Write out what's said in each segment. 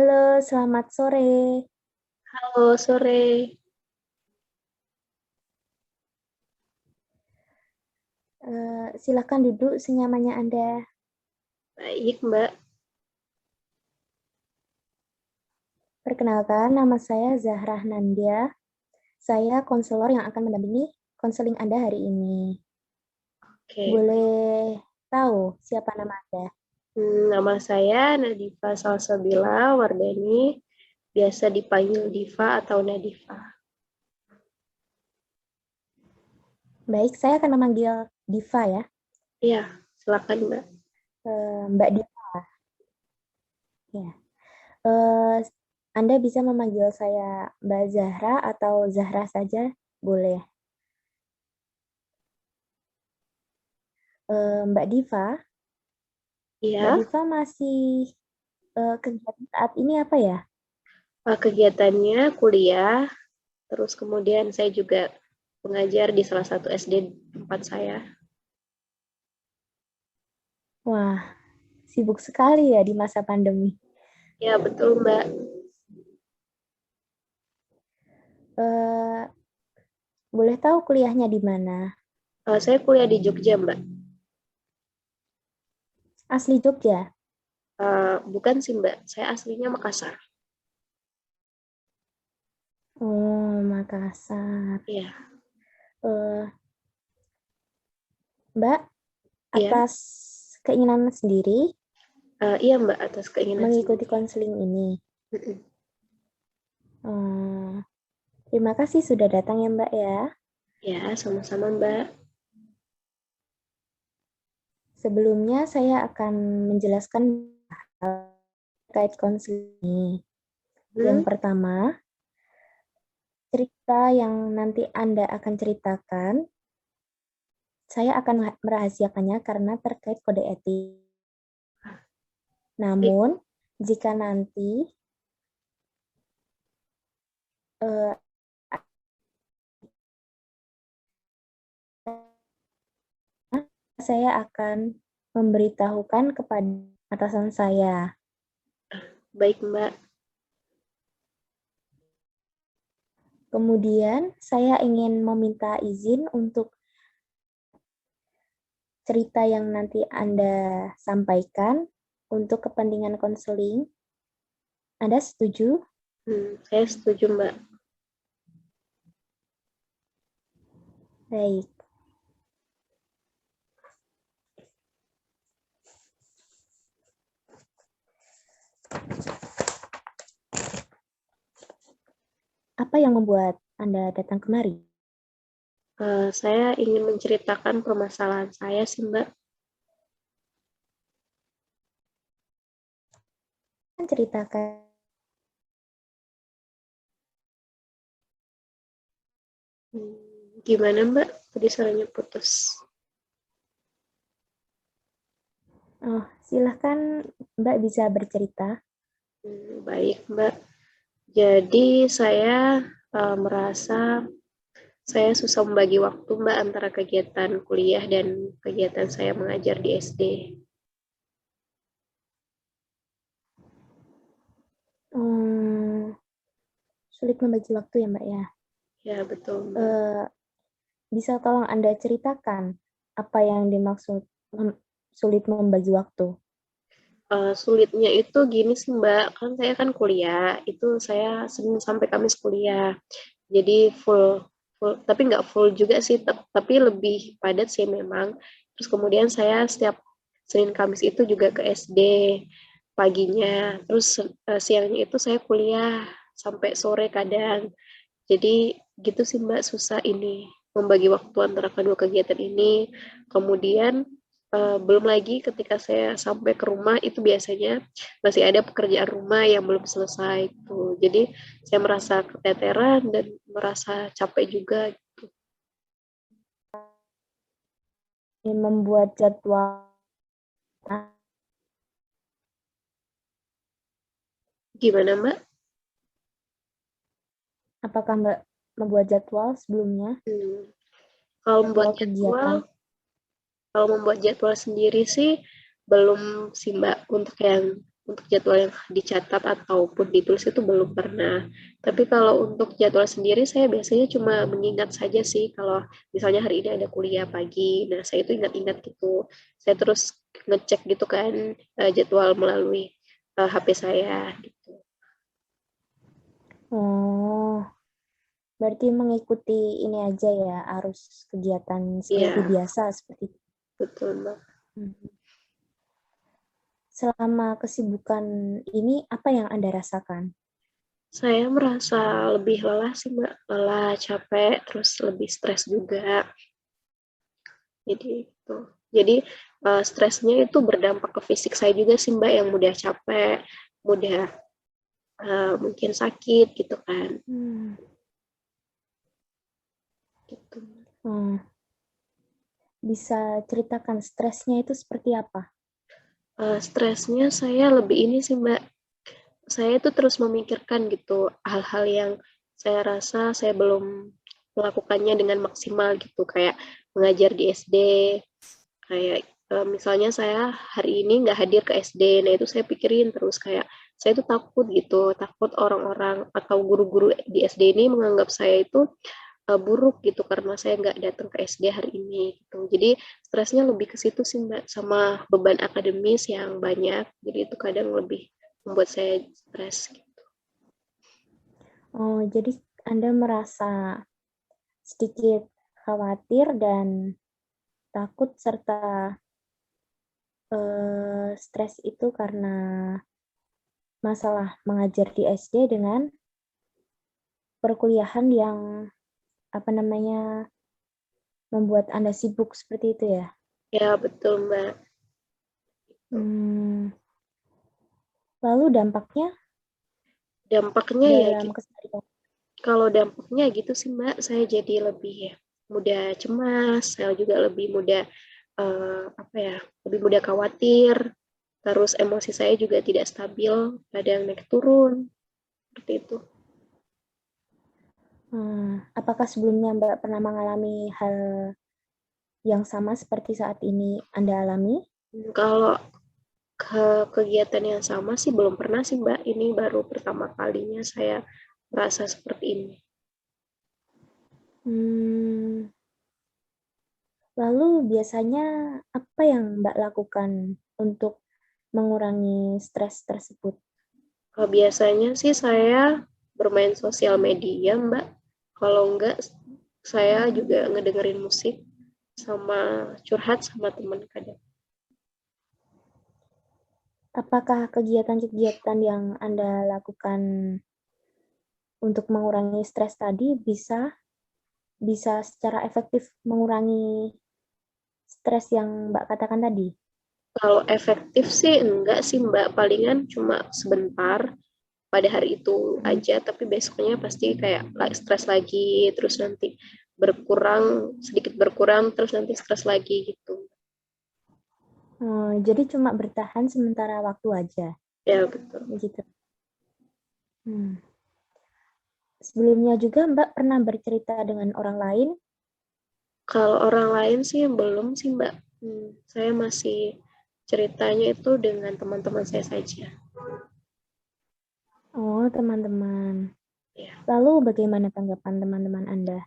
Halo, selamat sore. Halo, sore. Silakan duduk senyamannya Anda. Baik, Mbak. Perkenalkan, nama saya Zahra Nandia. Saya konselor yang akan mendampingi konseling Anda hari ini. Oke, baik. Boleh tahu siapa nama Anda? Nama saya Nadifa Salsabila Wardani, biasa dipanggil Diva atau Nadifa. Baik, saya akan memanggil Diva ya. Iya, silakan, Mbak. Mbak Diva. Ya. Eh, Anda bisa memanggil saya Mbak Zahra atau Zahra saja, boleh. Mbak Diva, Mbak Iya, Diva masih kegiatan saat ini apa ya? kegiatannya kuliah, terus kemudian saya juga mengajar di salah satu SD tempat saya. Wah, sibuk sekali ya di masa pandemi. Ya, betul, Mbak. Eh, Boleh tahu kuliahnya di mana? Saya kuliah di Jogja, Mbak. Asli Jogja? Bukan sih, Mbak. Saya aslinya Makassar. Oh, Makassar. Iya, Eh, Mbak, iya. atas keinginan sendiri Iya, Mbak, atas keinginan mengikuti sendiri. konseling ini. Mm-mm. Eh, Terima kasih sudah datang ya Mbak ya. Ya, sama-sama, Mbak. Sebelumnya saya akan menjelaskan hal terkait konseling ini. Yang Hmm? pertama, cerita yang nanti Anda akan ceritakan saya akan merahasiakannya karena terkait kode etik. Baik. Namun, jika nanti eh, saya akan memberitahukan kepada atasan saya. Baik, Mbak. Kemudian, saya ingin meminta izin untuk cerita yang nanti Anda sampaikan untuk kepentingan konseling. Anda setuju? Saya setuju, Mbak. Baik. Apa yang membuat Anda datang kemari? Saya ingin menceritakan permasalahan saya sih, Mbak. Ceritakan. Hmm, Gimana, Mbak? Tadi suaranya putus. Oh, silahkan Mbak bisa bercerita. Baik, Mbak. Jadi, saya merasa saya susah membagi waktu, Mbak, antara kegiatan kuliah dan kegiatan saya mengajar di SD. Hmm, Sulit membagi waktu ya Mbak ya. Ya, betul, Mbak. Eh, Bisa tolong Anda ceritakan apa yang dimaksud sulit membagi waktu? Sulitnya itu gini sih, Mbak. Kan saya kan kuliah, itu saya Senin sampai Kamis kuliah. Jadi full, tapi nggak full juga sih, tapi lebih padat sih memang. Terus kemudian saya setiap Senin Kamis itu juga ke SD paginya, terus siangnya itu saya kuliah sampai sore kadang. Jadi gitu sih, Mbak, susah ini membagi waktu antara kedua kegiatan ini. Kemudian belum lagi ketika saya sampai ke rumah itu biasanya masih ada pekerjaan rumah yang belum selesai tuh. Jadi saya merasa keteteran dan merasa capek juga gitu. Ini membuat jadwal, Gimana, Mbak? apakah Mbak membuat jadwal sebelumnya? Hmm, Kalau membuat Jadwal jadwal, kegiatan. kalau membuat jadwal sendiri sih belum sih, Mbak, untuk yang untuk jadwal yang dicatat ataupun ditulis itu belum pernah. Tapi kalau untuk jadwal sendiri saya biasanya cuma mengingat saja sih kalau misalnya hari ini ada kuliah pagi. Nah, saya itu ingat-ingat gitu. Saya terus ngecek gitu kan jadwal melalui HP saya gitu. Oh, berarti mengikuti ini aja ya, arus kegiatan seperti Iya, biasa seperti itu. betul Mbak. Selama kesibukan ini, apa yang Anda rasakan? Saya merasa lebih lelah sih Mbak, lelah, capek, terus lebih stres juga. Jadi itu. Jadi stresnya itu berdampak ke fisik saya juga sih Mbak, yang mudah capek, mudah mungkin sakit gitu kan. Gitu. Hmm, bisa ceritakan stresnya itu seperti apa? Stresnya saya lebih ini sih Mbak, saya itu terus memikirkan gitu hal-hal yang saya rasa saya belum melakukannya dengan maksimal gitu, kayak mengajar di SD, kayak misalnya saya hari ini nggak hadir ke SD, nah itu saya pikirin terus kayak saya itu takut gitu, takut orang-orang atau guru-guru di SD ini menganggap saya itu buruk gitu karena saya nggak datang ke SD hari ini gitu. Jadi stresnya lebih ke situ sih Mbak, sama beban akademis yang banyak, jadi itu kadang lebih membuat saya stres gitu. Oh, jadi Anda merasa sedikit khawatir dan takut serta stres itu karena masalah mengajar di SD dengan perkuliahan yang apa namanya membuat Anda sibuk seperti itu ya? Ya betul Mbak. Hmm, lalu dampaknya Dampaknya ya dalam gitu. keseharian? Kalau dampaknya gitu sih Mbak, saya jadi lebih mudah cemas, saya juga lebih mudah apa ya, lebih mudah khawatir, terus emosi saya juga tidak stabil, kadang naik turun, seperti itu. Apakah sebelumnya Mbak pernah mengalami hal yang sama seperti saat ini Anda alami? Kalau ke kegiatan yang sama sih belum pernah sih Mbak, ini baru pertama kalinya saya merasa seperti ini. Hmm, lalu biasanya apa yang Mbak lakukan untuk mengurangi stres tersebut? Biasanya sih saya bermain sosial media Mbak, kalau enggak saya juga ngedengerin musik sama curhat sama teman kadang. Apakah kegiatan-kegiatan yang Anda lakukan untuk mengurangi stres tadi bisa secara efektif mengurangi stres yang Mbak katakan tadi? Kalau efektif sih enggak sih Mbak, palingan cuma sebentar pada hari itu aja, tapi besoknya pasti kayak stres lagi, terus nanti berkurang, sedikit berkurang, terus nanti stres lagi gitu. Jadi cuma bertahan sementara waktu aja, Ya betul. begitu. Hmm. Sebelumnya juga Mbak pernah bercerita dengan orang lain. Kalau orang lain sih belum sih Mbak. Saya masih ceritanya itu dengan teman-teman saya saja. Oh, teman-teman. Ya. Lalu bagaimana tanggapan teman-teman Anda?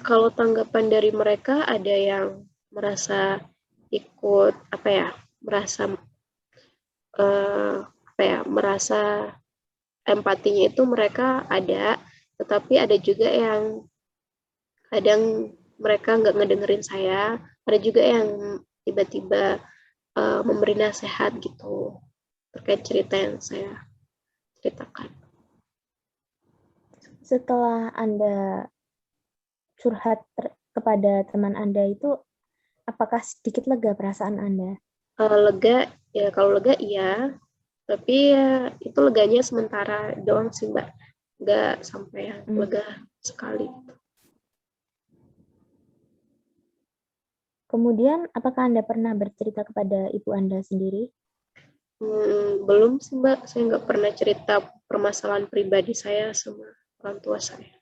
Kalau tanggapan dari mereka ada yang merasa ikut apa ya, merasa apa ya, merasa empatinya itu mereka ada, tetapi ada juga yang kadang mereka nggak ngedengerin saya, ada juga yang tiba-tiba memberi nasihat gitu terkait cerita yang saya ceritakan. Setelah Anda curhat kepada teman Anda itu, apakah sedikit lega perasaan Anda? Lega ya, kalau lega iya, tapi ya itu leganya sementara doang sih Mbak, nggak sampai yang Hmm. lega sekali. Kemudian, apakah Anda pernah bercerita kepada ibu Anda sendiri? Belum sih Mbak, saya nggak pernah cerita permasalahan pribadi saya sama orang tua saya.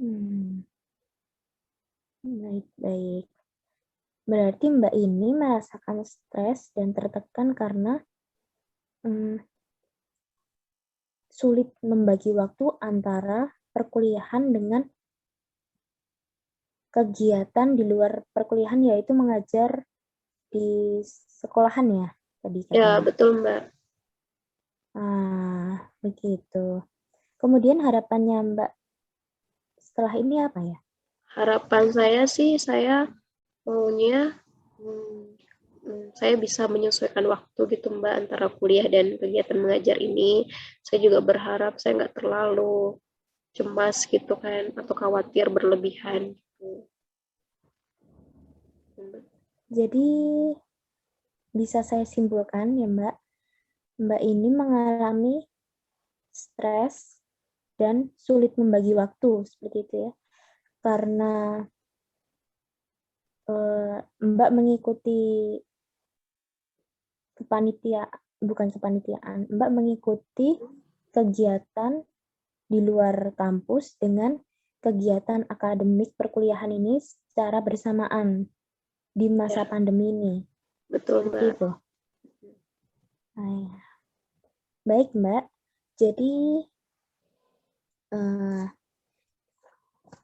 Hmm, baik-baik. Berarti Mbak ini merasakan stres dan tertekan karena sulit membagi waktu antara perkuliahan dengan kegiatan di luar perkuliahan, yaitu mengajar di sekolahan ya, tadi Ya, katanya. betul Mbak. Begitu. Kemudian harapannya Mbak setelah ini apa ya? Harapan saya sih, saya maunya saya bisa menyesuaikan waktu gitu Mbak antara kuliah dan kegiatan mengajar ini. Saya juga berharap saya nggak terlalu cemas gitu kan, atau khawatir berlebihan gitu. Jadi bisa saya simpulkan ya Mbak, Mbak ini mengalami stres dan sulit membagi waktu seperti itu ya. Karena Mbak mengikuti Mbak mengikuti kegiatan di luar kampus dengan kegiatan akademik perkuliahan ini secara bersamaan di masa Ya, pandemi ini. betul Seperti Mbak. itu. Nah, baik Mbak, jadi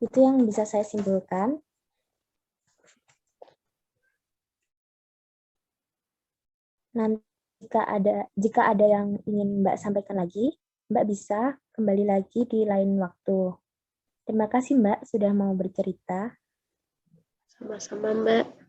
itu yang bisa saya simpulkan. Nanti jika ada yang ingin Mbak sampaikan lagi, Mbak bisa kembali lagi di lain waktu. Terima kasih Mbak sudah mau bercerita. Sama-sama Mbak.